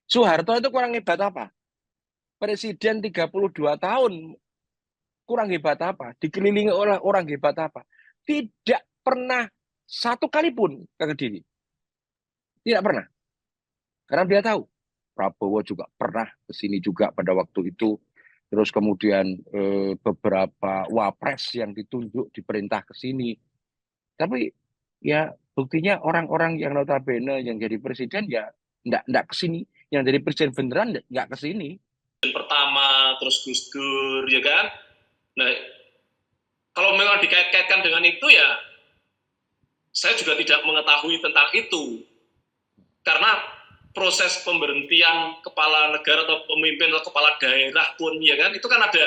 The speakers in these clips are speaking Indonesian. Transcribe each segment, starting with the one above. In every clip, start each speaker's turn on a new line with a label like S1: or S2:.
S1: Soeharto itu kurang hebat apa? Presiden 32 tahun kurang hebat apa? Dikelilingi orang orang hebat apa? Tidak pernah satu kali pun ke Kediri. Tidak pernah. Karena dia tahu Prabowo juga pernah ke sini juga pada waktu itu. Terus kemudian beberapa wapres yang ditunjuk diperintah ke sini. Tapi ya buktinya orang-orang yang notabene yang jadi presiden ya enggak ke sini. Yang jadi presiden beneran enggak ke sini.
S2: Pertama, terus Gus Dur, ya kan? Nah, kalau memang dikait-kaitkan dengan itu ya, saya juga tidak mengetahui tentang itu. Karena proses pemberhentian kepala negara atau pemimpin atau kepala daerah pun, ya kan, itu kan ada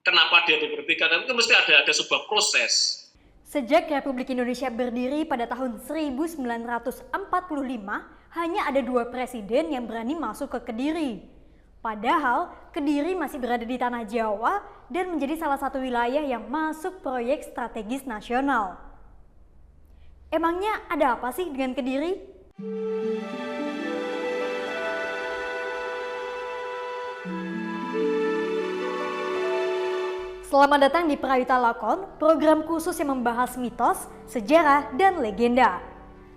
S2: kenapa dia diberhentikan, itu mesti ada sebuah proses.
S3: Sejak Republik Indonesia berdiri pada tahun 1945, hanya ada 2 presiden yang berani masuk ke Kediri. Padahal, Kediri masih berada di tanah Jawa dan menjadi salah satu wilayah yang masuk proyek strategis nasional. Emangnya ada apa sih dengan Kediri? Selamat datang di Prayuta Lakon, program khusus yang membahas mitos, sejarah, dan legenda.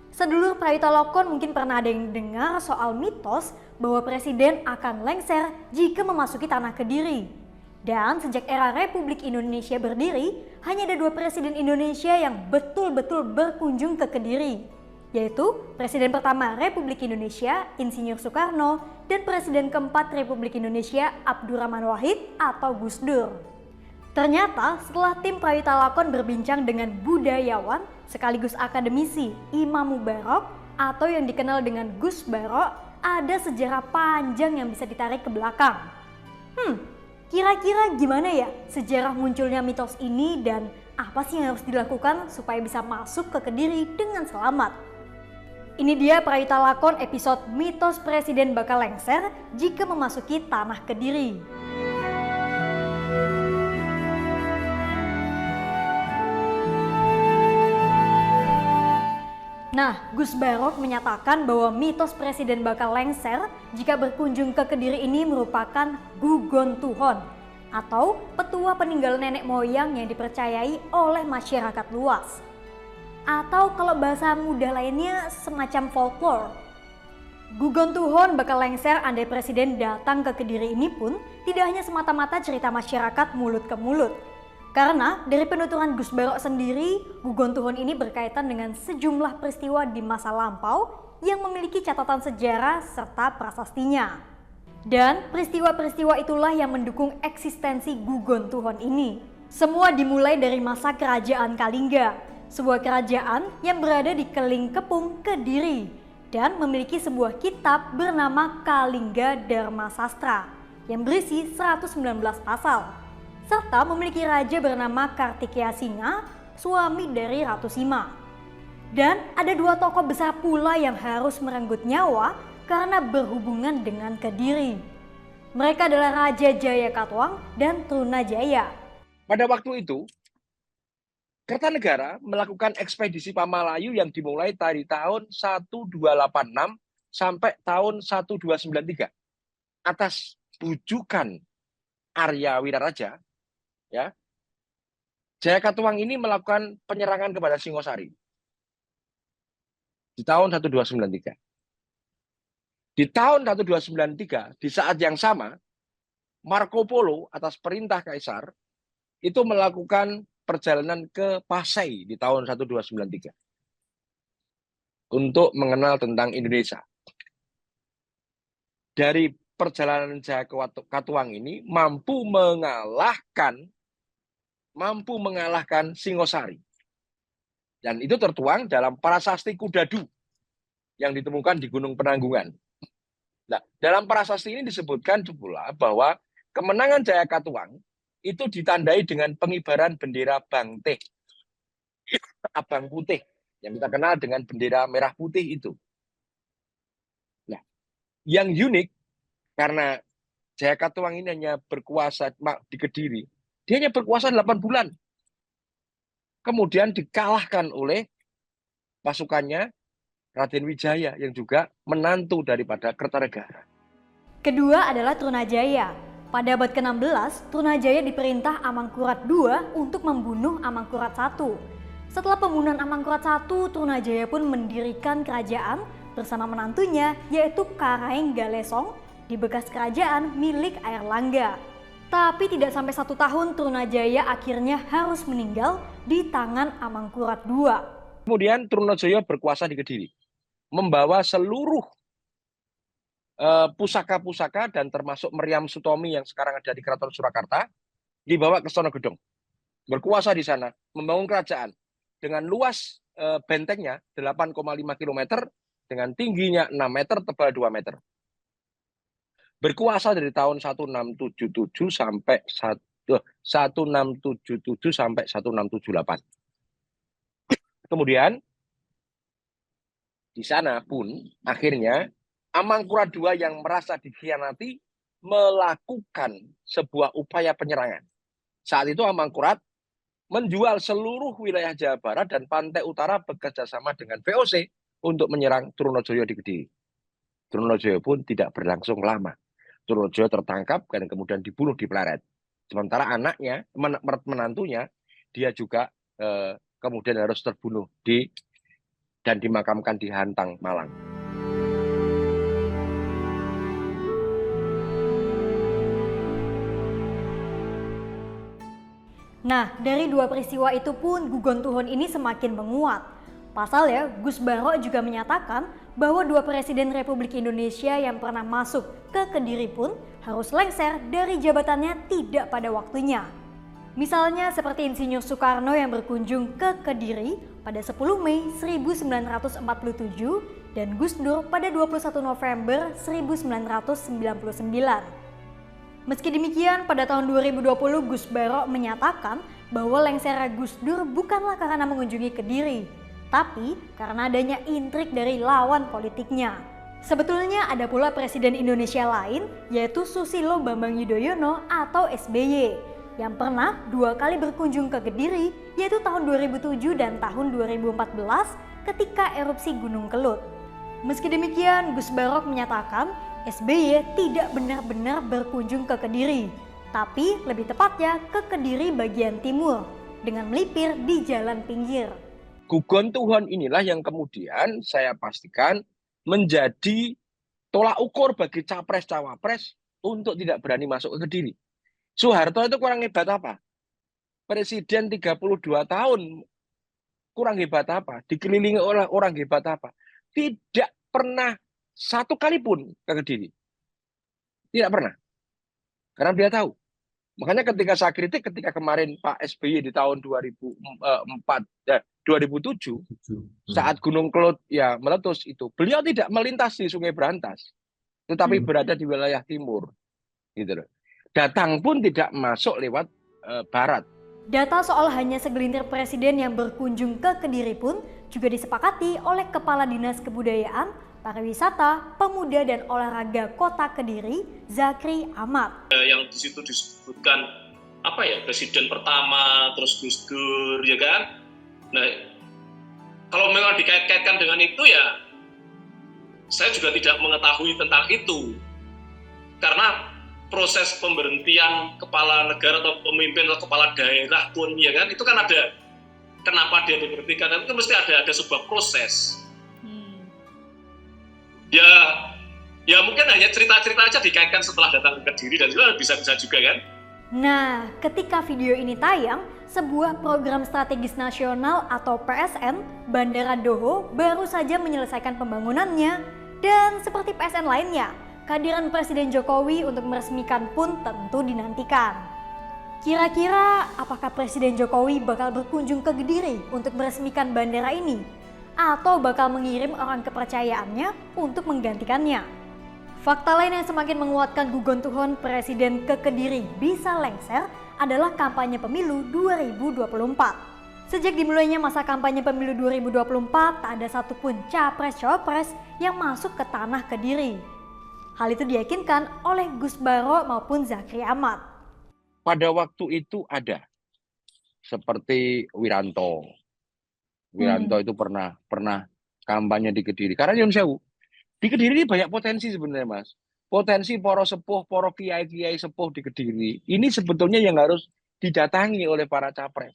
S3: Sedulur Prayuta Lakon mungkin pernah ada yang dengar soal mitos bahwa presiden akan lengser jika memasuki tanah Kediri. Dan sejak era Republik Indonesia berdiri, hanya ada 2 presiden Indonesia yang betul-betul berkunjung ke Kediri, yaitu Presiden pertama Republik Indonesia, Insinyur Soekarno, dan Presiden keempat Republik Indonesia, Abdurrahman Wahid atau Gus Dur. Ternyata setelah tim Prayuta Lakon berbincang dengan budayawan sekaligus akademisi Imam Mubarok atau yang dikenal dengan Gus Barok, ada sejarah panjang yang bisa ditarik ke belakang. Kira-kira gimana ya sejarah munculnya mitos ini dan apa sih yang harus dilakukan supaya bisa masuk ke Kediri dengan selamat? Ini dia Prayuta Lakon episode Mitos Presiden Bakal Lengser Jika Memasuki Tanah Kediri. Nah, Gus Barok menyatakan bahwa mitos presiden bakal lengser jika berkunjung ke Kediri ini merupakan gugon tuhon atau petua peninggalan nenek moyang yang dipercayai oleh masyarakat luas. Atau kalau bahasa mudah lainnya semacam folklore. Gugon tuhon bakal lengser andai presiden datang ke Kediri ini pun tidak hanya semata-mata cerita masyarakat mulut ke mulut. Karena dari penuturan Gus Barok sendiri, gugon tuhon ini berkaitan dengan sejumlah peristiwa di masa lampau yang memiliki catatan sejarah serta prasastinya. Dan peristiwa-peristiwa itulah yang mendukung eksistensi gugon tuhon ini. Semua dimulai dari masa kerajaan Kalingga, sebuah kerajaan yang berada di Kelingkepung, Kediri, dan memiliki sebuah kitab bernama Kalingga Dharma Sastra yang berisi 119 pasal. Serta memiliki raja bernama Kartikeya Singa, suami dari Ratu Sima. Dan ada 2 tokoh besar pula yang harus merenggut nyawa karena berhubungan dengan Kediri. Mereka adalah Raja Jayakatwang dan Trunajaya.
S1: Pada waktu itu, Kertanegara melakukan ekspedisi Pamalayu yang dimulai dari tahun 1286 sampai tahun 1293 atas bujukan Arya Wiraraja. Ya, Jayakatwang ini melakukan penyerangan kepada Singosari di tahun 1293. Di tahun 1293, di saat yang sama, Marco Polo atas perintah Kaisar itu melakukan perjalanan ke Pasai di tahun 1293 untuk mengenal tentang Indonesia. Dari perjalanan Jayakatwang ini mampu mengalahkan Singosari. Dan itu tertuang dalam prasasti Kudadu yang ditemukan di Gunung Penanggungan. Nah, dalam prasasti ini disebutkan pula bahwa kemenangan Jayakatwang itu ditandai dengan pengibaran bendera Bangteh, abang putih, yang kita kenal dengan bendera merah putih itu. Nah, yang unik karena Jayakatwang ini hanya berkuasa di Kediri, dia hanya berkuasa 8 bulan. Kemudian dikalahkan oleh pasukannya Raden Wijaya yang juga menantu daripada Kertanegara.
S3: Kedua adalah Trunajaya. Pada abad ke-16, Trunajaya diperintah Amangkurat II untuk membunuh Amangkurat I. Setelah pembunuhan Amangkurat I, Trunajaya pun mendirikan kerajaan bersama menantunya yaitu Karaeng Galesong di bekas kerajaan milik Airlangga. Tapi tidak sampai 1 tahun Trunajaya akhirnya harus meninggal di tangan Amangkurat II.
S1: Kemudian Trunajaya berkuasa di Kediri, membawa seluruh pusaka-pusaka dan termasuk Meriam Sutomi yang sekarang ada di Keraton Surakarta dibawa ke Sonogedong. Berkuasa di sana, membangun kerajaan dengan luas bentengnya 8,5 km dengan tingginya 6 meter, tebal 2 meter. Berkuasa dari tahun 1677 sampai 1678. Kemudian di sana pun akhirnya Amangkurat II yang merasa dikhianati melakukan sebuah upaya penyerangan. Saat itu Amangkurat menjual seluruh wilayah Jawa Barat dan pantai utara bekerjasama dengan VOC untuk menyerang Trunajaya di Kediri. Trunajaya pun tidak berlangsung lama. Trunajaya tertangkap dan kemudian dibunuh di Pleret. Sementara anaknya, menantunya, dia juga kemudian harus terbunuh dan dimakamkan di Hantang, Malang.
S3: Nah, dari dua peristiwa itu pun Gugon Tuhon ini semakin menguat. Pasalnya, Gus Baro juga menyatakan bahwa 2 Presiden Republik Indonesia yang pernah masuk ke Kediri pun harus lengser dari jabatannya tidak pada waktunya. Misalnya seperti Insinyur Soekarno yang berkunjung ke Kediri pada 10 Mei 1947 dan Gus Dur pada 21 November 1999. Meski demikian, pada tahun 2020 Gus Baro menyatakan bahwa lengsernya Gus Dur bukanlah karena mengunjungi Kediri, tapi karena adanya intrik dari lawan politiknya. Sebetulnya ada pula Presiden Indonesia lain, yaitu Susilo Bambang Yudhoyono atau SBY, yang pernah 2 kali berkunjung ke Kediri, yaitu tahun 2007 dan tahun 2014 ketika erupsi Gunung Kelut. Meski demikian, Gus Baro menyatakan SBY tidak benar-benar berkunjung ke Kediri, tapi lebih tepatnya ke Kediri bagian timur dengan melipir di jalan pinggir.
S1: Gugon Tuhon inilah yang kemudian saya pastikan menjadi tolak ukur bagi capres-cawapres untuk tidak berani masuk ke Kediri. Soeharto itu kurang hebat apa? Presiden 32 tahun kurang hebat apa? Dikelilingi oleh orang hebat apa? Tidak pernah 1 kali pun ke Kediri. Tidak pernah. Karena dia tahu. Makanya ketika saya kritik ketika kemarin Pak SBY di tahun 2007 saat Gunung Kelut ya meletus itu, beliau tidak melintasi Sungai Berantas, tetapi berada di wilayah timur. Gitu loh. Datang pun tidak masuk lewat barat.
S3: Data soal hanya segelintir presiden yang berkunjung ke Kediri pun juga disepakati oleh Kepala Dinas Kebudayaan, Pariwisata, Pemuda dan Olahraga Kota Kediri, Zakri Ahmad.
S2: Yang di situ disebutkan presiden pertama, terus Gus Dur, ya kan? Nah, kalau memang dikait-kaitkan dengan itu ya, saya juga tidak mengetahui tentang itu, karena proses pemberhentian kepala negara atau pemimpin atau kepala daerah pun, ya kan? Itu kan ada kenapa dia diberhentikan, itu mesti ada sebuah proses. Ya mungkin hanya cerita-cerita aja dikaitkan setelah datang ke Kediri dan itu bisa-bisa juga kan.
S3: Nah, ketika video ini tayang, sebuah program strategis nasional atau PSN Bandara Doho baru saja menyelesaikan pembangunannya dan seperti PSN lainnya, kehadiran Presiden Jokowi untuk meresmikan pun tentu dinantikan. Kira-kira apakah Presiden Jokowi bakal berkunjung ke Kediri untuk meresmikan bandara ini? Atau bakal mengirim orang kepercayaannya untuk menggantikannya? Fakta lain yang semakin menguatkan Gugon Tuhon Presiden ke Kediri bisa lengser adalah kampanye pemilu 2024. Sejak dimulainya masa kampanye pemilu 2024, tak ada satupun capres-cawapres yang masuk ke tanah Kediri. Hal itu diyakinkan oleh Gus Baro maupun Zakri Ahmad.
S1: Pada waktu itu ada seperti Wiranto itu pernah kampanye di Kediri. Karena Nyun Sewu, di Kediri ini banyak potensi sebenarnya, Mas. potensi para sepuh, para kiai-kiai sepuh di Kediri, ini sebetulnya yang harus didatangi oleh para capres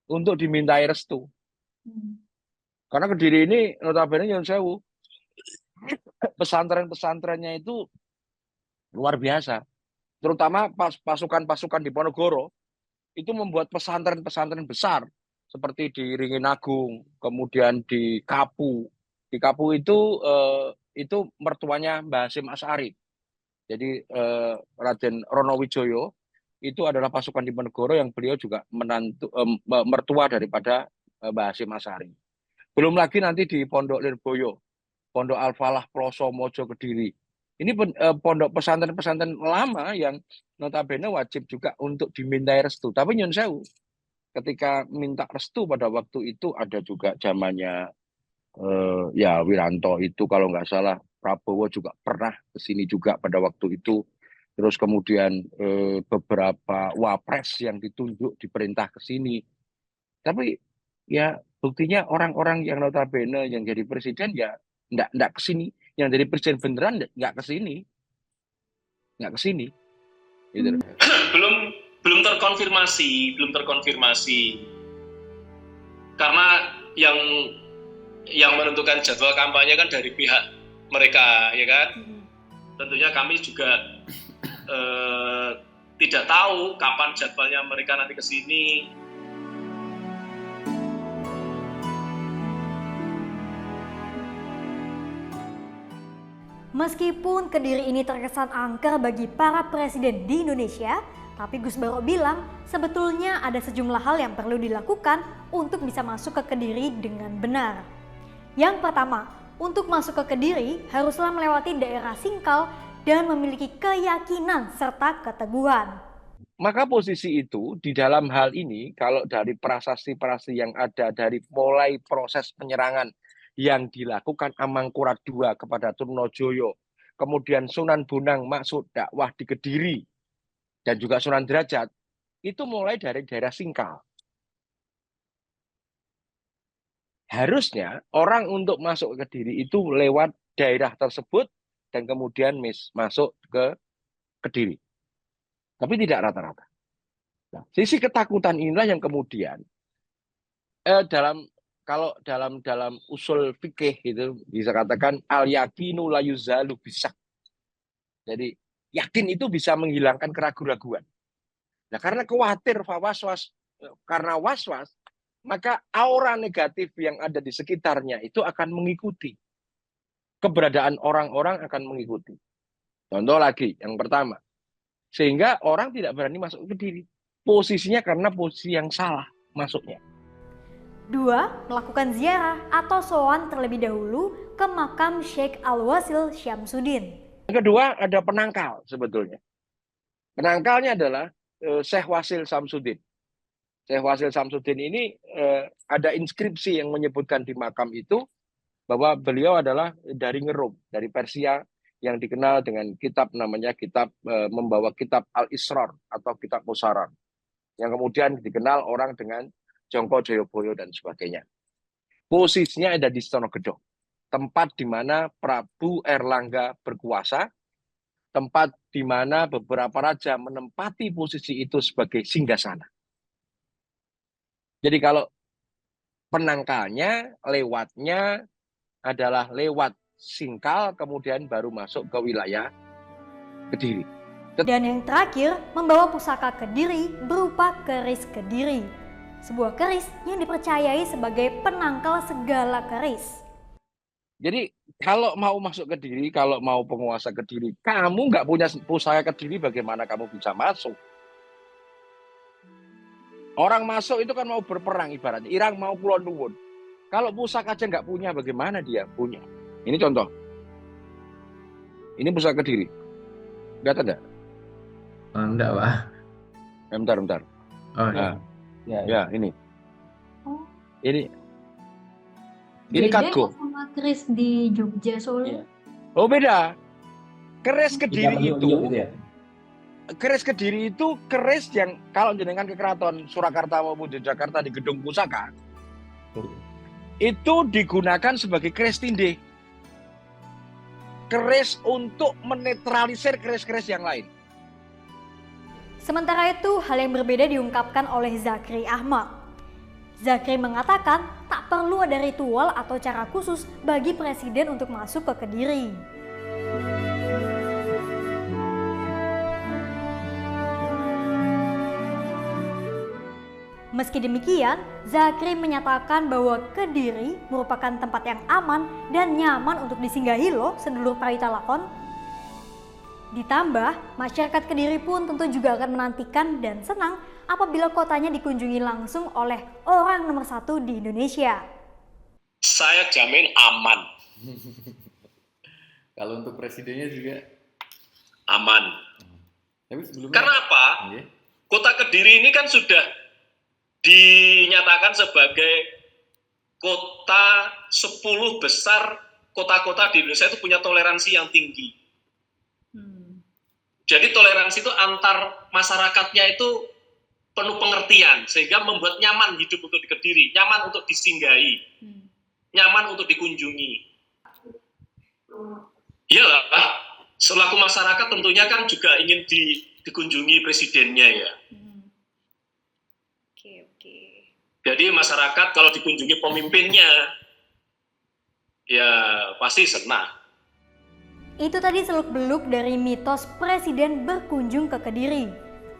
S1: untuk dimintai restu. Karena Kediri ini notabene nyuwun sewu, pesantren-pesantrennya itu luar biasa. Terutama pasukan-pasukan di Ponorogo itu membuat pesantren-pesantren besar seperti di Ringin-Agung, kemudian di Kapu. Di Kapu itu mertuanya Mbah Hasyim Asy'ari. Jadi Raden Ronowijoyo itu adalah pasukan di Ponorogo yang beliau juga mertua daripada Mbah Hasyim Asy'ari. Belum lagi nanti di Pondok Lirboyo, Pondok Al-Falah Ploso Mojo Kediri. Ini pondok pesantren-pesantren lama yang notabene wajib juga untuk dimintai restu. Tapi nyun sewu, ketika minta restu pada waktu itu ada juga zamannya ya Wiranto itu kalau nggak salah, Prabowo juga pernah ke sini juga pada waktu itu. Terus kemudian beberapa wapres yang ditunjuk diperintah ke sini. Tapi ya buktinya orang-orang yang notabene yang jadi presiden ya nggak ke sini. Yang jadi presiden beneran nggak ke sini. Nggak ke sini. Gitu.
S2: belum terkonfirmasi. Karena yang menentukan jadwal kampanye kan dari pihak mereka, ya kan? Tentunya kami juga tidak tahu kapan jadwalnya mereka nanti ke sini.
S3: Meskipun Kediri ini terkesan angker bagi para presiden di Indonesia, tapi Gus Baro bilang sebetulnya ada sejumlah hal yang perlu dilakukan untuk bisa masuk ke Kediri dengan benar. Yang pertama, untuk masuk ke Kediri haruslah melewati daerah Singkal dan memiliki keyakinan serta keteguhan.
S1: Maka posisi itu di dalam hal ini, kalau dari prasasti-prasasti yang ada dari mulai proses penyerangan yang dilakukan Amangkurat II kepada Trunojoyo, kemudian Sunan Bonang maksud dakwah di Kediri, dan juga Sunan Derajat, itu mulai dari daerah Singkal. Harusnya orang untuk masuk ke Kediri itu lewat daerah tersebut dan kemudian masuk ke Kediri. Tapi tidak rata-rata. Nah, sisi ketakutan inilah yang kemudian kalau dalam usul fikih itu bisa katakan al yakinu la yuzalu bisak. Jadi yakin itu bisa menghilangkan keraguan-raguan. Nah, karena khawatir karena was-was, maka aura negatif yang ada di sekitarnya itu akan mengikuti. Keberadaan orang-orang akan mengikuti. Contoh lagi, yang pertama. Sehingga orang tidak berani masuk ke Kediri. Posisinya karena posisi yang salah masuknya.
S3: 2. Melakukan ziarah atau sowan terlebih dahulu ke makam Syekh Al-Wasil Syamsuddin.
S1: Yang kedua ada penangkal sebetulnya. Penangkalnya adalah Syekh Wasil Syamsuddin. Syekh Wasil Syamsuddin ini ada inskripsi yang menyebutkan di makam itu bahwa beliau adalah dari Ngerum, dari Persia, yang dikenal dengan kitab namanya membawa kitab Al-Israr atau kitab Musarar, yang kemudian dikenal orang dengan Jongko Joyoboyo dan sebagainya. Posisinya ada di Stonogedong, tempat di mana Prabu Erlangga berkuasa, tempat di mana beberapa raja menempati posisi itu sebagai singgasana. Jadi kalau penangkalnya, lewatnya adalah lewat Singkal, kemudian baru masuk ke wilayah Kediri.
S3: Dan yang terakhir, membawa pusaka Kediri berupa keris Kediri. Sebuah keris yang dipercayai sebagai penangkal segala keris.
S1: Jadi kalau mau masuk Kediri, kalau mau penguasa Kediri, kamu nggak punya pusaka Kediri, bagaimana kamu bisa masuk? Orang masuk itu kan mau berperang ibaratnya, irang mau kulon nuwun. Kalau pusaka aja nggak punya, bagaimana dia punya? Ini contoh. Ini pusaka Kediri. Lihat ada?
S4: Enggak, Pak.
S1: Bentar.
S4: Oh,
S1: nah,
S4: iya.
S1: ya ini.
S5: Oh.
S1: Ini
S5: Beda
S1: Katgo.
S5: sama keris di Jogja Solo.
S1: Iya. Oh beda. Keris Kediri itu.
S4: Ya?
S1: Keris Kediri itu keris yang kalau jenengan ke keraton Surakarta maupun Yogyakarta di Gedung Pusaka, itu digunakan sebagai keris tindih. keris untuk menetralisir keris-keris yang lain.
S3: Sementara itu, hal yang berbeda diungkapkan oleh Zakri Ahmad. Zakri mengatakan tak perlu ada ritual atau cara khusus bagi presiden untuk masuk ke Kediri. Meski demikian, Zakri menyatakan bahwa Kediri merupakan tempat yang aman dan nyaman untuk disinggahi loh sedulur Parita Lakon. Ditambah, masyarakat Kediri pun tentu juga akan menantikan dan senang apabila kotanya dikunjungi langsung oleh orang nomor 1 di Indonesia.
S2: Saya jamin aman.
S4: Kalau untuk presidennya juga
S2: Aman.
S4: tapi sebelumnya
S2: Karena apa?
S4: Iya.
S2: Kota Kediri ini kan sudah dinyatakan sebagai kota 10 besar kota-kota di Indonesia itu punya toleransi yang tinggi. Jadi toleransi itu antar masyarakatnya itu penuh pengertian sehingga membuat nyaman hidup untuk di Kediri, nyaman untuk disinggahi, nyaman untuk dikunjungi. Iyalah, selaku masyarakat tentunya kan juga ingin dikunjungi presidennya ya.
S3: Oke.
S2: Jadi masyarakat kalau dikunjungi pemimpinnya, ya pasti senang.
S3: Itu tadi seluk-beluk dari mitos presiden berkunjung ke Kediri.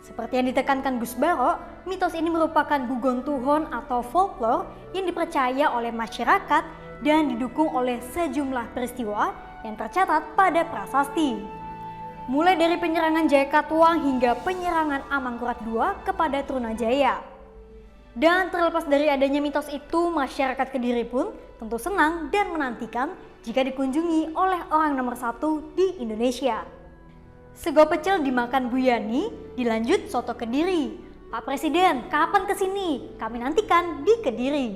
S3: Seperti yang ditekankan Gus Baro, mitos ini merupakan gugon tuhon atau folklore yang dipercaya oleh masyarakat dan didukung oleh sejumlah peristiwa yang tercatat pada prasasti. Mulai dari penyerangan Jayakatwang hingga penyerangan Amangkurat II kepada Trunajaya. Dan terlepas dari adanya mitos itu, masyarakat Kediri pun tentu senang dan menantikan jika dikunjungi oleh orang nomor 1 di Indonesia. Sego pecel dimakan Bu Yani, dilanjut soto Kediri. Pak Presiden, kapan kesini? Kami nantikan di Kediri.